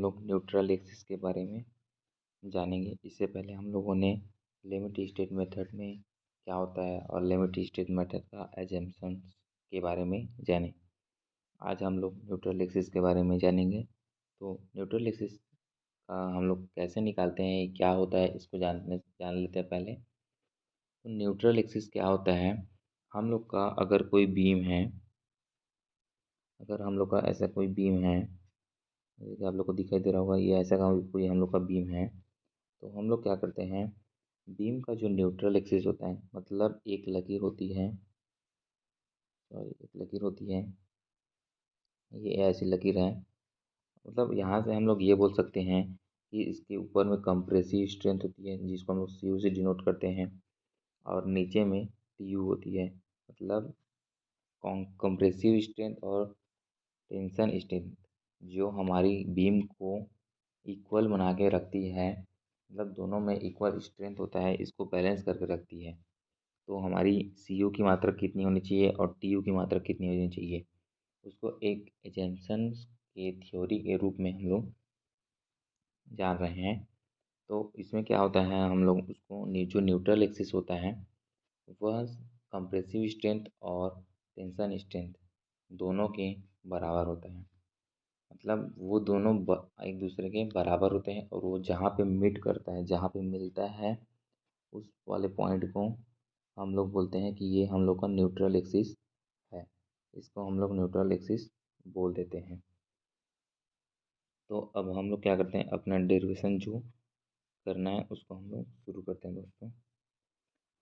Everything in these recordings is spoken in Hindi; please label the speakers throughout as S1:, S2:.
S1: लोग न्यूट्रल एक्सिस के बारे में जानेंगे। इससे पहले हम लोगों ने लिमिट स्टेट मेथड में क्या होता है और लिमिट स्टेट मेथड का एजम्पशंस के बारे में जाने। आज हम लोग न्यूट्रल एक्सिस के बारे में जानेंगे। तो न्यूट्रल एक्सिस का हम लोग कैसे निकालते हैं, क्या होता है, इसको जान लेते हैं पहले। तो न्यूट्रल एक्सिस क्या होता है, हम लोग का अगर कोई बीम है, अगर हम लोग का ऐसा कोई बीम है, जैसे आप लोग को दिखाई दे रहा होगा, ये ऐसा का कोई हम लोग का बीम है। तो हम लोग क्या करते हैं, बीम का जो न्यूट्रल एक्सिस होता है, मतलब एक लकीर होती है, सॉरी एक लकीर होती है, ये ऐसी लकीर है। मतलब यहाँ से हम लोग ये बोल सकते हैं कि इसके ऊपर में कंप्रेसिव स्ट्रेंथ होती है, जिसको हम लोग CU से डिनोट करते हैं, और नीचे में TU होती है, मतलब कंप्रेसिव स्ट्रेंथ और टेंशन स्ट्रेंथ, जो हमारी बीम को इक्वल बना के रखती है। मतलब दोनों में इक्वल स्ट्रेंथ होता है, इसको बैलेंस करके रखती है। तो हमारी CU की मात्रा कितनी होनी चाहिए और TU की मात्रा कितनी होनी चाहिए, उसको एक एजेंशन के थ्योरी के रूप में हम लोग जान रहे हैं। तो इसमें क्या होता है, हम लोग उसको जो न्यूट्रल एक्सिस होता है वह कंप्रेसिव स्ट्रेंथ और टेंशन स्ट्रेंथ दोनों के बराबर होता है। मतलब वो दोनों एक दूसरे के बराबर होते हैं, और वो जहाँ पे मीट करता है, जहाँ पे मिलता है, उस वाले पॉइंट को हम लोग बोलते हैं कि ये हम लोग का न्यूट्रल एक्सिस है। इसको हम लोग न्यूट्रल एक्सिस बोल देते हैं। तो अब हम लोग क्या करते हैं, अपना डेरिवेशन जो करना है उसको हम लोग शुरू करते हैं दोस्तों।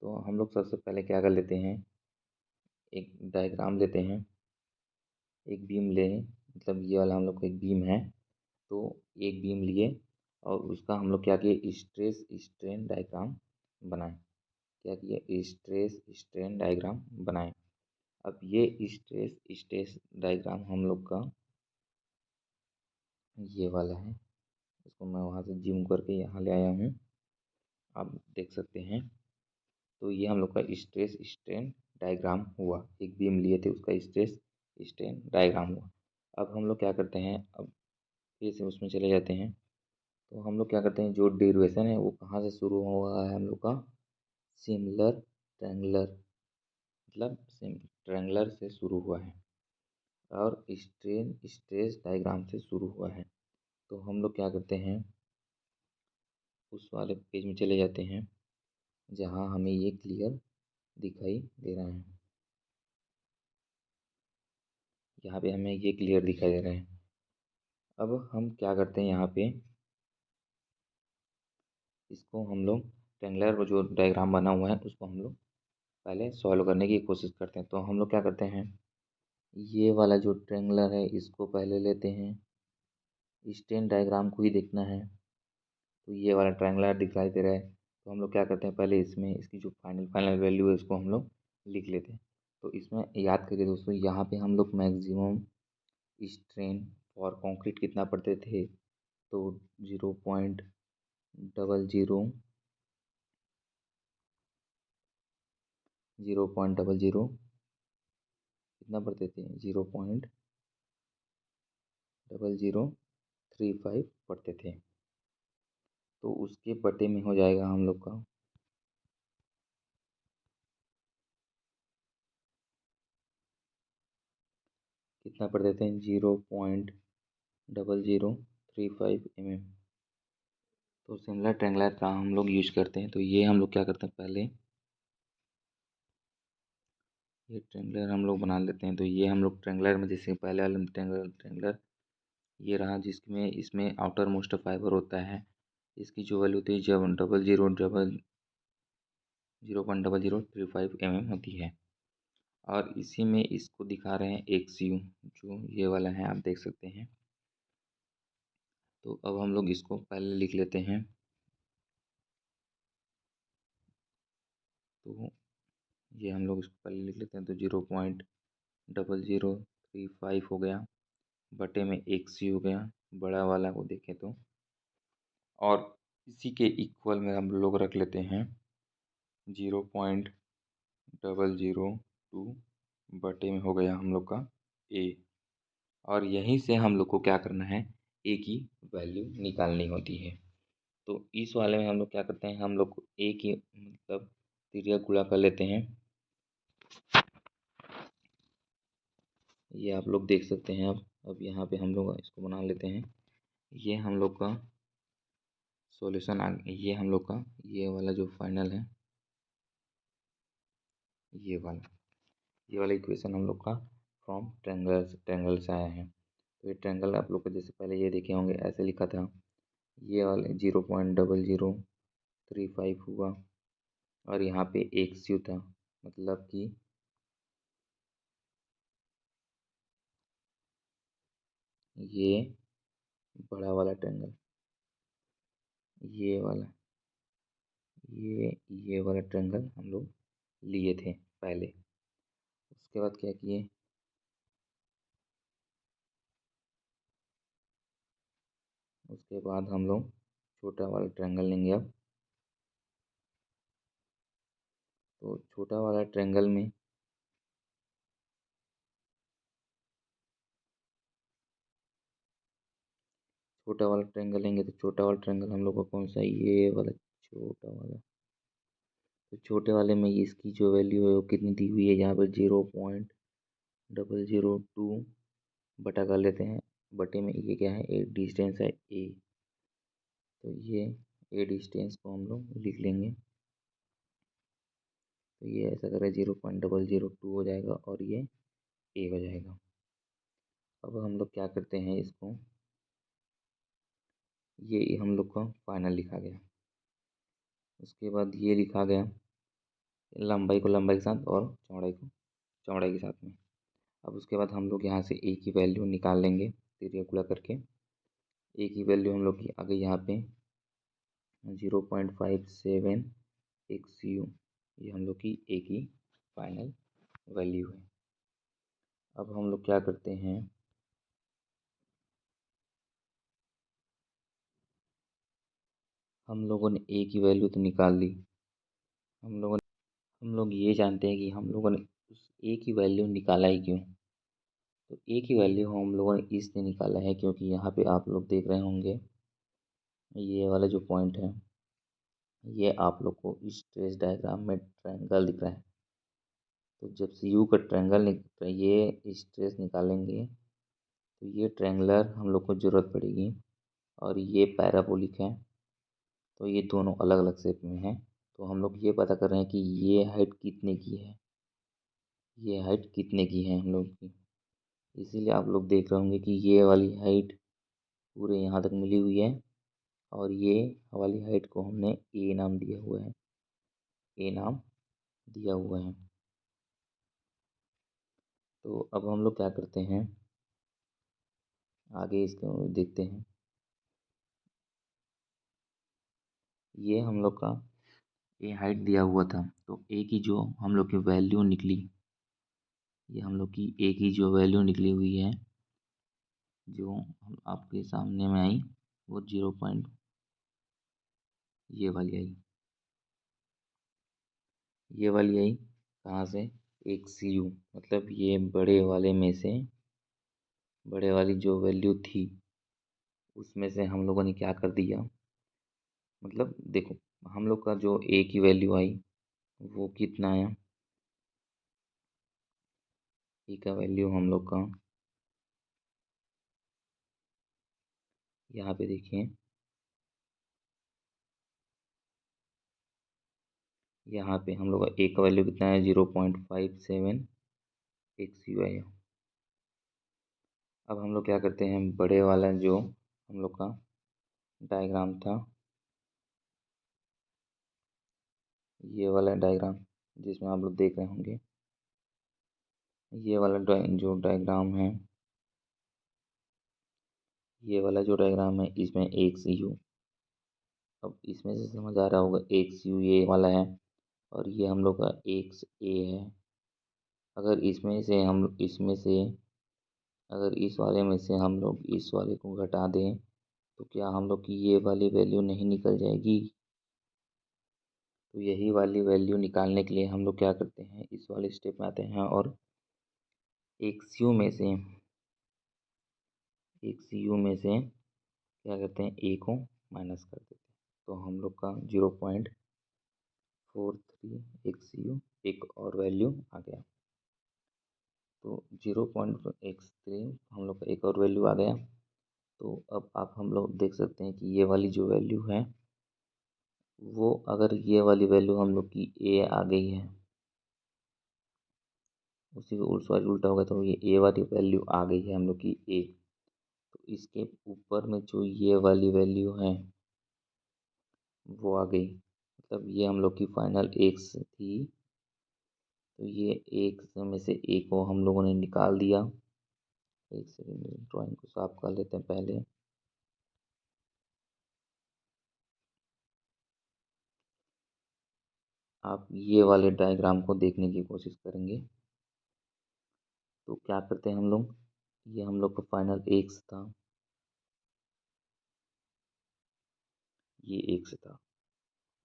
S1: तो हम लोग सबसे पहले क्या कर लेते हैं, एक डायग्राम लेते हैं, एक बीम लें, मतलब ये वाला हम लोग का एक बीम है। तो एक बीम लिए और उसका हम लोग क्या किए, स्ट्रेस स्ट्रेन डायग्राम बनाएं। क्या किए, स्ट्रेस स्ट्रेन डायग्राम बनाएं। अब ये स्ट्रेस स्ट्रेस डायग्राम हम लोग का ये वाला है, इसको मैं वहाँ से जूम करके यहाँ ले आया हूँ, आप देख सकते हैं। तो ये हम लोग का स्ट्रेस स्ट्रेन डायग्राम हुआ, एक बीम लिए थे उसका स्ट्रेस स्ट्रेन डायग्राम हुआ। अब हम लोग क्या करते हैं, अब फिर से उसमें चले जाते हैं। तो हम लोग क्या करते हैं, जो डेरिवेशन है वो कहाँ से शुरू हुआ है, हम लोग का सिमिलर ट्रैंगुलर, मतलब ट्रैंगुलर से शुरू हुआ है, और स्ट्रेन स्ट्रेस डायग्राम से शुरू हुआ है। तो हम लोग क्या करते हैं, उस वाले पेज में चले जाते हैं जहाँ हमें ये क्लियर दिखाई दे रहा है। यहाँ पे हमें ये क्लियर दिखाई दे रहा है। अब हम क्या करते हैं, यहाँ पे इसको हम लोग ट्रेंगुलर जो डायग्राम बना हुआ है उसको हम लोग पहले सॉल्व करने की कोशिश करते हैं। तो हम लोग क्या करते हैं, ये वाला जो ट्रेंगुलर है इसको पहले लेते हैं, स्ट्रेन डायग्राम को ही देखना है। तो ये वाला ट्रायंगुलर दिखाई दे रहा है, तो हम लोग क्या करते हैं, पहले इसमें इसकी जो फाइनल वैल्यू है इसको हम लोग लिख लेते हैं। तो इसमें याद करिए दोस्तों, यहाँ पे हम लोग मैक्सिमम स्ट्रेन फॉर कंक्रीट कितना पढ़ते थे, तो 0.00 कितना पढ़ते थे, 0.0035 पढ़ते थे। तो उसके बटे में हो जाएगा हम लोग का, कितना पढ़ते थे, 0.0035 mm। तो सिमिलर ट्रेंगुलर का हम लोग यूज करते हैं। तो ये हम लोग क्या करते हैं, पहले ये ट्रेंगुलर हम लोग बना लेते हैं। तो ये हम लोग ट्रेंगुलर में, जैसे पहले वाले में ट्रेंगुलर ये रहा, जिसमें इसमें आउटर मोस्ट फाइबर होता है, इसकी जो वैल्यू होती है जब 0.0035 mm होती है। और इसी में इसको दिखा रहे हैं एक CU, जो ये वाला है, आप देख सकते हैं। तो अब हम लोग इसको पहले लिख लेते हैं। तो ये हम लोग इसको पहले लिख लेते हैं। तो 0.0035 हो गया, बटे में एक CU हो गया, बड़ा वाला को देखें तो। और इसी के इक्वल में हम लोग रख लेते हैं 0.002, बटे में हो गया हम लोग का A। और यहीं से हम लोग को क्या करना है, ए की वैल्यू निकालनी होती है। तो इस वाले में हम लोग क्या करते हैं, हम लोग ए की मतलब तिर्यक गुणा कर लेते हैं। ये आप लोग देख सकते हैं। अब यहाँ पे हम लोग इसको बना लेते हैं। ये हम लोग का सॉल्यूशन ये हम लोग का ये वाला जो फाइनल है, ये वाला इक्वेशन हम लोग का फ्रॉम ट्रायंगल से आया है। तो ये ट्रायंगल आप लोग को जैसे पहले ये देखे होंगे, ऐसे लिखा था। ये वाले 0.0035 हुआ और यहाँ पे XU था, मतलब कि ये बड़ा वाला ट्रायंगल, ये वाला ये वाला ट्रायंगल हम लोग लिए थे पहले। उसके बाद क्या किए, उसके बाद हम लोग छोटा वाला ट्रायंगल लेंगे। अब तो छोटा वाला ट्रायंगल में छोटा वाला ट्रायंगल लेंगे तो छोटा वाला ट्रायंगल हम लोग का कौन सा है, ये वाला छोटा वाला। तो छोटे वाले में इसकी जो वैल्यू है वो कितनी दी हुई है, यहाँ पर 0.002 बटा कर लेते हैं। बटे में ये क्या है, एक डिस्टेंस है ए। तो ये ए डिस्टेंस को हम लोग लिख लेंगे। तो ये ऐसा करें 0.002 हो जाएगा और ये ए हो जाएगा। अब हम लोग क्या करते हैं, इसको ये हम लोग का फाइनल लिखा गया। उसके बाद ये लिखा गया लंबाई को लंबाई के साथ और चौड़ाई को चौड़ाई के साथ में। अब उसके बाद हम लोग यहाँ से ए की वैल्यू निकाल लेंगे तिर्यक गुणा करके। ए की वैल्यू हम लोग की आ गई यहाँ पे 0.57 XU। ये हम लोग की ए की फाइनल वैल्यू है। अब हम लोग क्या करते हैं, हम लोगों ने ए की वैल्यू तो निकाल ली। हम लोग ये जानते हैं कि हम लोगों ने उस ए की वैल्यू निकाला ही क्यों। तो ए की वैल्यू हम लोगों ने इसलिए निकाला है क्योंकि यहाँ पे आप लोग देख रहे होंगे, ये वाला जो पॉइंट है, ये आप लोग को इस ट्रेस डायग्राम में ट्रायंगल दिख रहा है। तो जब सी यू का ट्रायंगल ये स्ट्रेस निकालेंगे तो ये ट्रायंगुलर हम लोग को ज़रूरत पड़ेगी। और ये पैराबोलिक है, तो ये दोनों अलग अलग शेप में हैं। तो हम लोग ये पता कर रहे हैं कि ये हाइट कितने की है, ये हाइट कितने की है हम लोग की। इसीलिए आप लोग देख रहे होंगे कि ये वाली हाइट पूरे यहाँ तक मिली हुई है और ये वाली हाइट को हमने ए नाम दिया हुआ है, ए नाम दिया हुआ है। तो अब हम लोग क्या करते हैं, आगे इसको देखते हैं। ये हम लोग का ए हाइट दिया हुआ था, तो ए की जो हम लोग की वैल्यू निकली, ये हम लोग की ए की जो वैल्यू निकली हुई है, जो हम आपके सामने में आई, वो 0. ये वाली आई, ये वाली आई कहाँ से, एक सी यू। मतलब ये बड़े वाले में से बड़े वाली जो वैल्यू थी उसमें से हम लोगों ने क्या कर दिया, मतलब देखो हम लोग का जो ए की वैल्यू आई वो कितना आया, ए का वैल्यू हम लोग का यहाँ पे देखिए, यहाँ पे हम लोग का ए का वैल्यू कितना है, 0.57 XU आया। अब हम लोग क्या करते हैं, बड़े वाला जो हम लोग का डायग्राम था, ये वाला डायग्राम जिसमें आप लोग देख रहे होंगे, ये वाला जो डायग्राम है, ये वाला जो डायग्राम है, इसमें एक सी यू। अब इसमें से समझ आ रहा होगा एक सी यू ये वाला है और ये हम लोग का एक ए है। अगर इसमें से अगर इस वाले में से हम लोग इस वाले को घटा दें तो क्या हम लोग की ये वाली वैल्यू नहीं निकल जाएगी। तो यही वाली वैल्यू निकालने के लिए हम लोग क्या करते हैं, इस वाले स्टेप में आते हैं और एक सी यू में से क्या करते हैं, ए को माइनस कर देते हैं। तो हम लोग का 0.43 XU एक और वैल्यू आ गया। तो 0.13 हम लोग का एक और वैल्यू आ गया। तो अब आप हम लोग देख सकते हैं कि ये वाली जो वैल्यू है वो, अगर ये वाली वैल्यू हम लोग की ए आ गई है, उसी को सॉरी उल्टा होगा, तो ये ए वाली वैल्यू आ गई है हम लोग की ए। तो इसके ऊपर में जो ये वाली वैल्यू है वो आ गई, मतलब ये हम लोग की फाइनल एक्स थी। तो ये एक में से ए को हम लोगों ने निकाल दिया। एक सेकेंड, ड्राइंग को साफ कर लेते हैं पहले। आप ये वाले डायग्राम को देखने की कोशिश करेंगे तो क्या करते हैं हम लोग, ये हम लोग का फाइनल एक्स था, ये एक्स था।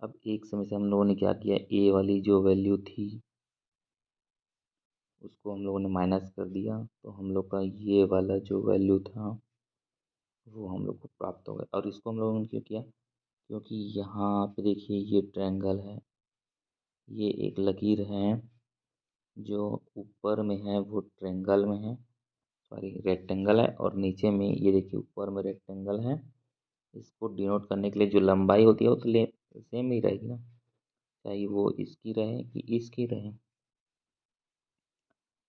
S1: अब एक समय से हम लोगों ने क्या किया, ए वाली जो वैल्यू थी उसको हम लोगों ने माइनस कर दिया। तो हम लोग का ये वाला जो वैल्यू था वो हम लोग को प्राप्त हो गया। और इसको हम लोगों ने क्यों किया, क्योंकि यहाँ पे देखिए ये ट्रायंगल है, ये एक लकीर है जो ऊपर में है वो ट्रायंगल में है, सॉरी रेक्टेंगल है, और नीचे में ये देखिए ऊपर में रेक्टेंगल है। इसको डिनोट करने के लिए जो लंबाई होती है वो तो सेम ही रहेगी ना, चाहे वो इसकी रहे कि इसकी रहे।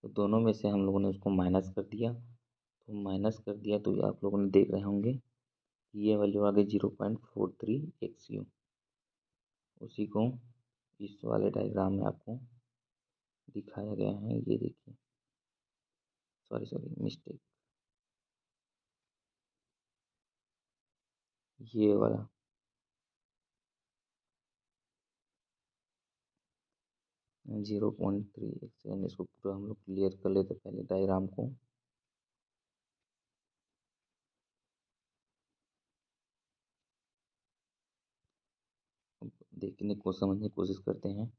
S1: तो दोनों में से हम लोगों ने उसको माइनस कर दिया। तो माइनस कर दिया तो ये आप लोगों ने देख रहे होंगे कि ये वैल्यू आ गई 0.43 XU। उसी को इस वाले डायग्राम में आपको दिखाया गया है, ये देखिए, सॉरी सॉरी मिस्टेक, ये वाला 0.3 इसको पूरा हम लोग क्लियर कर लेते पहले डायग्राम को। देखने को समझने की कोशिश करते हैं।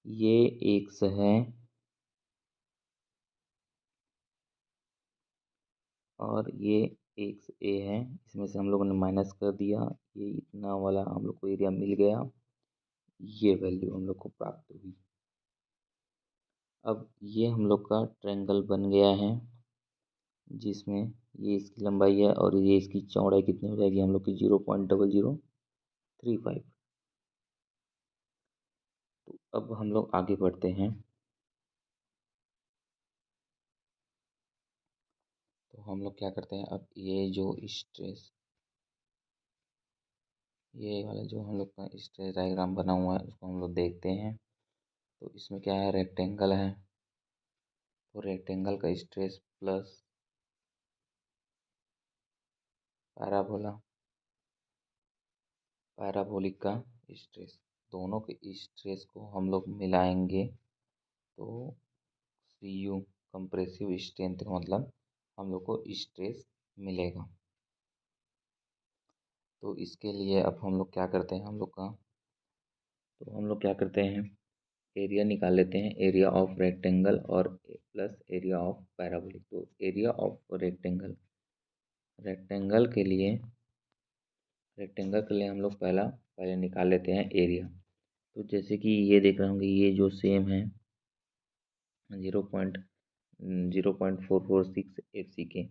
S1: ये एक्स है और ये एक्स ए है, इसमें से हम लोगों ने माइनस कर दिया, ये इतना वाला हम लोग को एरिया मिल गया, ये वैल्यू हम लोग को प्राप्त हुई। अब ये हम लोग का ट्रायंगल बन गया है जिसमें ये इसकी लंबाई है और ये इसकी चौड़ाई कितनी हो जाएगी हम लोग की 0.0035। तो अब हम लोग आगे बढ़ते हैं। तो हम लोग क्या करते हैं, अब ये जो स्ट्रेस, ये वाला जो हम लोग का स्ट्रेस डायग्राम बना हुआ है उसको हम लोग देखते हैं। तो इसमें क्या है, रेक्टेंगल है, तो रेक्टेंगल का स्ट्रेस प्लस पैराबोला, पैराबोलिक का स्ट्रेस, दोनों के स्ट्रेस को हम लोग मिलाएंगे तो CU कंप्रेसिव स्ट्रेंथ का मतलब हम लोग को स्ट्रेस मिलेगा। तो इसके लिए अब हम लोग क्या करते हैं, हम लोग का, तो हम लोग क्या करते हैं, एरिया निकाल लेते हैं, एरिया ऑफ रेक्टेंगल और प्लस एरिया ऑफ पैराबोलिक। तो एरिया ऑफ रेक्टेंगल, रेक्टेंगल के लिए रेक्टेंगल के लिए हम लोग पहले निकाल लेते हैं एरिया। तो जैसे कि ये देख रहे होंगे, ये जो सेम है 0.0446 के,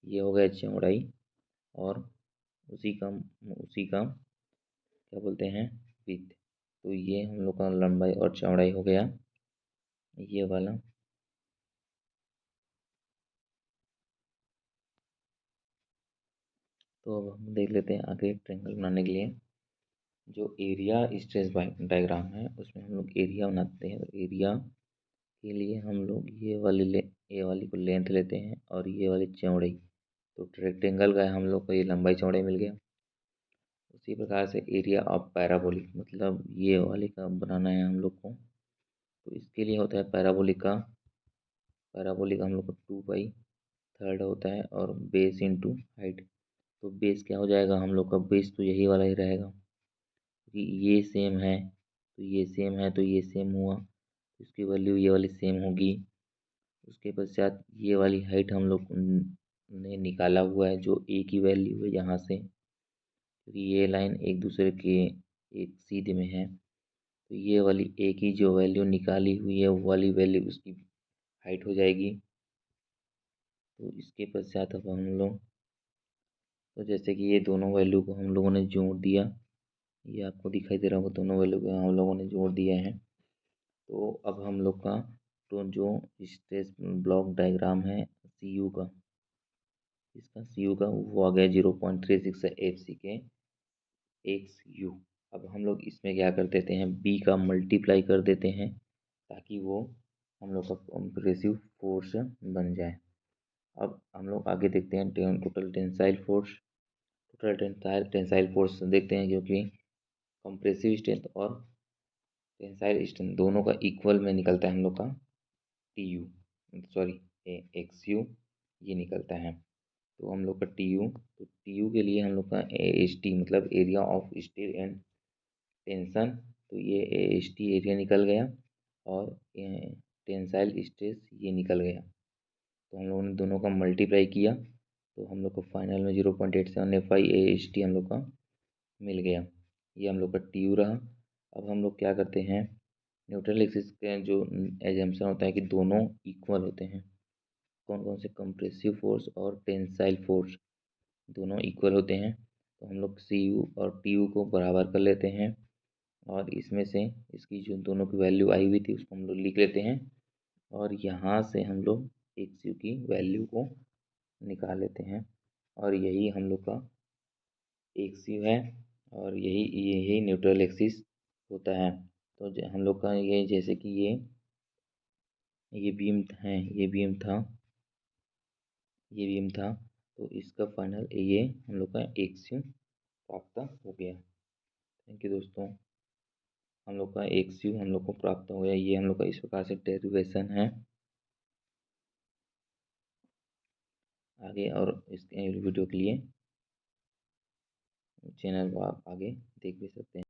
S1: ये हो गया चौड़ाई, और उसी का क्या बोलते हैं, विड्थ। तो ये हम लोग का लंबाई और चौड़ाई हो गया ये वाला। तो अब हम देख लेते हैं आगे ट्रायंगल बनाने के लिए जो एरिया स्ट्रेस डायग्राम है उसमें हम लोग एरिया बनाते हैं। तो एरिया के लिए हम लोग ये वाली को लेंथ लेते हैं और ये वाली चौड़ाई। तो रेक्टेंगल का हम लोग को ये लंबाई चौड़ाई मिल गया। उसी प्रकार से एरिया ऑफ पैराबोलिक, मतलब ये वाले का बनाना है हम लोग को। तो इसके लिए होता है पैराबोलिक हम लोग को 2/3 होता है, और बेस इंटू हाइट। तो बेस क्या हो जाएगा, हम लोग का बेस तो यही वाला ही रहेगा क्योंकि ये सेम है, तो ये सेम है, तो ये सेम हुआ, तो इसकी वैल्यू ये वाली सेम होगी। उसके पश्चात ये वाली हाइट हम लोग ने निकाला हुआ है जो ए की वैल्यू है यहाँ से, क्योंकि ये लाइन एक दूसरे के एक सीधे में है, तो ये वाली ए की जो वैल्यू निकाली हुई है वो वाली वैल्यू उसकी हाइट हो जाएगी। तो इसके पश्चात अब हम लोग, तो जैसे कि ये दोनों वैल्यू को हम लोगों ने जोड़ दिया, ये आपको दिखाई दे रहा होगा, दोनों वैल्यू को हम लोगों ने जोड़ दिया है। तो अब हम लोग का तो जो स्ट्रेस ब्लॉक डायग्राम है सी यू का, इसका सी यू का वो आ गया 0.36 एफ सी के एक्स यू। अब हम लोग इसमें क्या कर देते हैं, बी का मल्टीप्लाई कर देते हैं ताकि वो हम लोग का कंप्रेसिव फोर्स बन जाए। अब हम लोग आगे देखते हैं total tensile force. Total tensile force देखते हैं, क्योंकि कंप्रेसिव स्ट्रेंथ और टेंसाइल स्ट्रेंथ दोनों का इक्वल में निकलता है हम लोग का T U, sorry x you, ये निकलता है। तो हम लोग का टी यू, तो टी यू के लिए हम लोग का ए एच टी मतलब area of steel and tension, तो ये ए एच टी एरिया निकल गया और टेंसाइल स्ट्रेस ये निकल गया। तो हम लोगों ने दोनों का मल्टीप्लाई किया, तो हम लोग को फाइनल में 0.87 ए एच टी हम लोग का मिल गया। ये हम लोग का टी यू रहा। अब हम लोग क्या करते हैं, न्यूट्रल एक्सिस के जो एजम्पशन होता है कि दोनों इक्वल होते हैं, कौन कौन से, कंप्रेसिव फोर्स और टेंसाइल फोर्स दोनों इक्वल होते हैं। तो हम लोग सी यू और टी यू को बराबर कर लेते हैं और इसमें से इसकी जो दोनों की वैल्यू आई हुई थी उसको हम लोग लिख लेते हैं और यहाँ से हम लोग एक्स यू की वैल्यू को निकाल लेते हैं और यही हम लोग का एक्स यू है और यही यही न्यूट्रल एक्सिस होता है। तो हम लोग का ये जैसे कि ये बीम है, ये बीम था, तो इसका फाइनल ये हम लोग का एक्स यू प्राप्त हो गया। थैंक यू दोस्तों, हम लोग का एक्स यू हम लोग को प्राप्त हो गया। ये हम लोग का इस प्रकार से डेरिवेशन है। आगे और इस वीडियो के लिए चैनल को आप आगे देख भी सकते हैं।